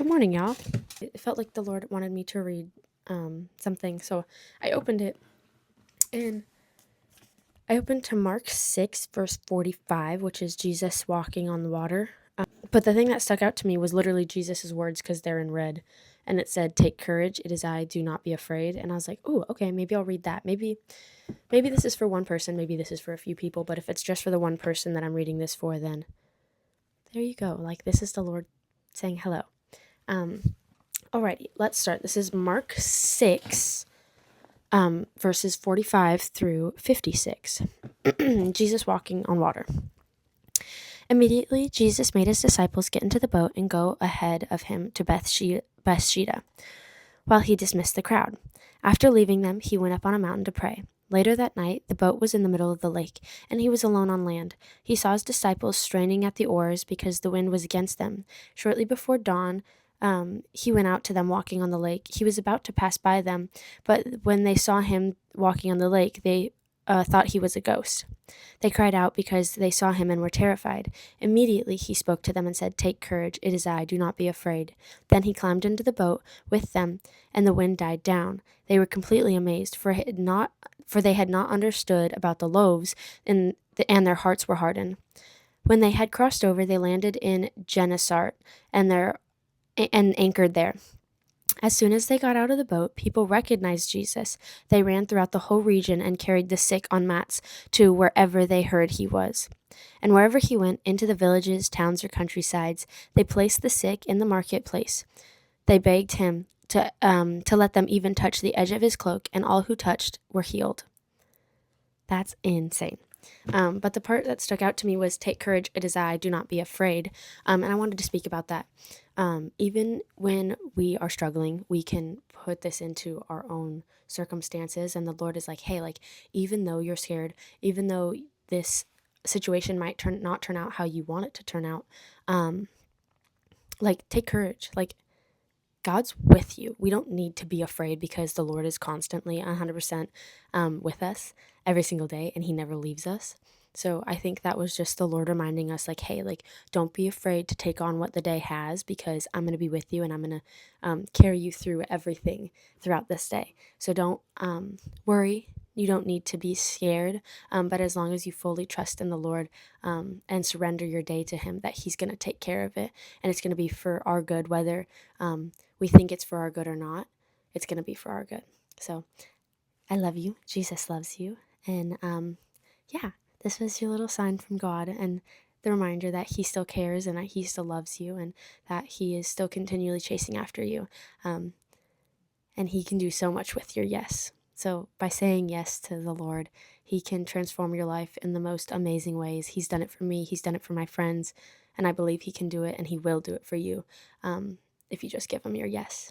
Good morning, y'all. It felt like the Lord wanted me to read something, so I opened it and I opened to Mark 6, verse 45, which is Jesus walking on the water. But the thing that stuck out to me was literally Jesus' words because they're in red. And it said, "Take courage, it is I, do not be afraid." And I was like, "Ooh, okay, maybe I'll read that. Maybe this is for one person, maybe this is for a few people, but if it's just for the one person that I'm reading this for, then there you go. Like, this is the Lord saying hello. Alrighty, let's start. This is Mark 6, verses 45 through 56. Jesus walking on water. Immediately, Jesus made his disciples get into the boat and go ahead of him to Bethsaida, while he dismissed the crowd. After leaving them, he went up on a mountain to pray. Later that night, the boat was in the middle of the lake, and he was alone on land. He saw his disciples straining at the oars because the wind was against them. Shortly before dawn, he went out to them walking on the lake. He was about to pass by them, but when they saw him walking on the lake, they thought he was a ghost. They cried out because they saw him and were terrified. Immediately he spoke to them and said, "Take courage, it is I, do not be afraid." Then he climbed into the boat with them, and the wind died down. They were completely amazed, for they had not understood about the loaves, and their hearts were hardened. When they had crossed over, they landed in Gennesaret and anchored there. As soon as they got out of the boat, people recognized Jesus. They ran throughout the whole region and carried the sick on mats to wherever they heard he was. And wherever he went, into the villages, towns, or countrysides, they placed the sick in the marketplace. They begged him to let them even touch the edge of his cloak, and all who touched were healed. That's insane. But the part that stuck out to me was, "Take courage, it is I, do not be afraid." And I wanted to speak about that. Even when we are struggling, we can put this into our own circumstances, and the Lord is like, "Hey, like, even though you're scared, even though this situation might not turn out how you want it to turn out, um, like, take courage. Like, God's with you. We don't need to be afraid because the Lord is constantly 100% with us every single day, and he never leaves us. So I think that was just the Lord reminding us, like, hey, like, don't be afraid to take on what the day has, because I'm going to be with you, and I'm going to carry you through everything throughout this day. So don't worry. You don't need to be scared, but as long as you fully trust in the Lord and surrender your day to him, that he's going to take care of it, and it's going to be for our good, whether we think it's for our good or not. It's going to be for our good. So I love you. Jesus loves you. And yeah, this was your little sign from God, and the reminder that he still cares, and that he still loves you, and that he is still continually chasing after you. And he can do so much with your yes. So by saying yes to the Lord, he can transform your life in the most amazing ways. He's done it for me. He's done it for my friends. And I believe he can do it, and he will do it for you if you just give him your yes.